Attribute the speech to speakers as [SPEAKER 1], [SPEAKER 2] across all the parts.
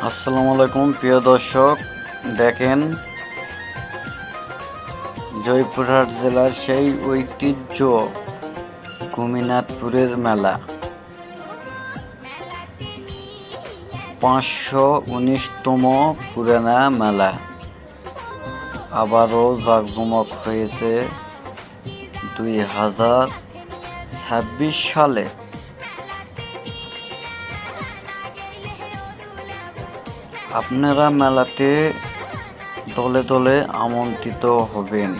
[SPEAKER 1] আসসালামু আলাইকুম প্রিয় দর্শক, দেখেন জয়পুরহাট জেলার সেই ঐতিহ্য গোপীনাথপুরের মেলা 519তম পুরানা মেলা আবারও জাঁকজমক হয়েছে 2026 সালে। আপনারা মেলাতে দলে দলে আমন্ত্রিত হবেন।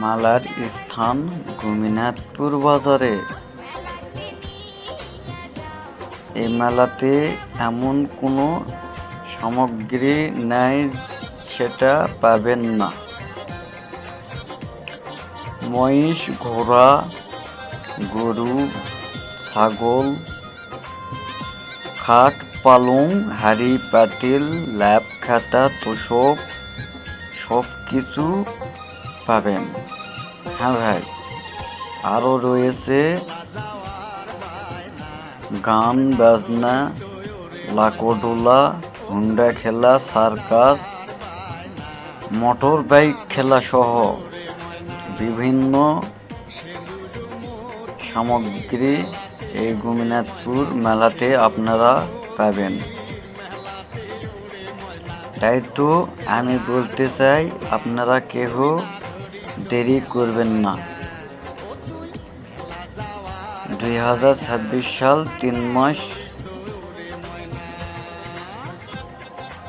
[SPEAKER 1] মেলার স্থান গোপীনাথপুর বাজারে। এই মেলাতে এমন কোনো সামগ্রী নেই সেটা পাবেন না। মহিষ, ঘোড়া, গরু, ছাগল, খাট, পালং, হাঁড়ি, পাতিল, ল্যাপ, খাতা, তোশক সব কিছু পাবেন। হ্যাঁ ভাই, আরও রয়েছে গান বাজনা, লাকড়ডোলা, হুন্ডা খেলা, সার্কাস, মোটর বাইক খেলা সহ বিভিন্ন সামগ্রী এই গোপীনাথপুর মেলাতে আপনারা পাবেন। তাই তো আমি বলতে চাই, আপনারা কেউ দেরি করবেন না। 2026 সাল 3 মাস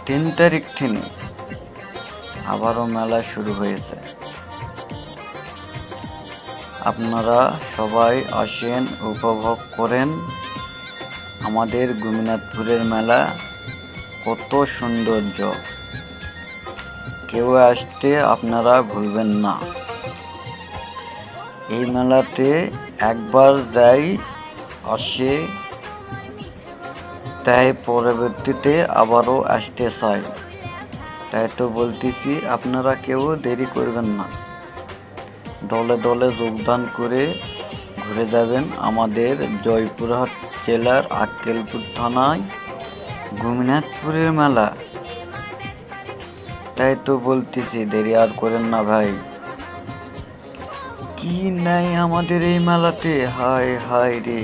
[SPEAKER 1] 3 তারিখ থেকে আবারও মেলা শুরু হয়েছে। আপনারা সবাই আসেন, উপভোগ করেন আমাদের গোপীনাথপুরের মেলা কত সৌন্দর্য। কেউ আসতে আপনারা ভুলবেন না। এই মেলাতে একবার যাই আসে, তাই পরবর্তীতে আবারও আসতে চাই। তাই তো বলতেছি, আপনারা কেউ দেরি করবেন না। দলে দলে যোগদান করে ঘুরে যাবেন আমাদের জয়পুরহাট জেলার আক্কেলপুর থানায় গোপীনাথপুরের মেলা। তাই তো বলতেছি, দেরি আর করেন না ভাই। কি নাই আমাদের এই মেলাতে, হায় হায় রে!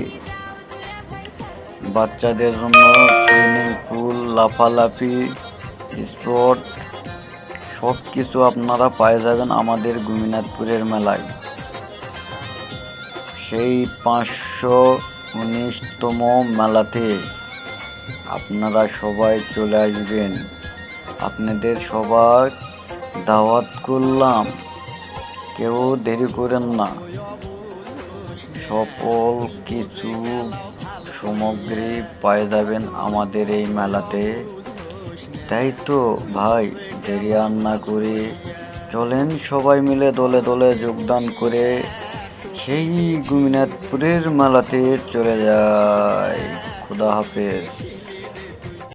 [SPEAKER 1] বাচ্চাদের জন্য সুইমিং পুল, লাফালাফি, স্পোর্ট সব কিছু আপনারা পেয়ে যাবেন আমাদের গোপীনাথপুরের মেলায়। সেই 519তম মেলাতে আপনারা সবাই চলে আসবেন। আপনাদের সবাই দাওয়াত করলাম, কেউ দেরি করেন না। সকল কিছু সামগ্রী পেয়ে যাবেন আমাদের এই মেলাতে। তাই তো ভাই, দেরি আর না করে চলেন সবাই মিলে দলে দলে যোগদান করে সেই গোপীনাথপুরের মেলাতে চলে যায়। খোদা হাফেজ।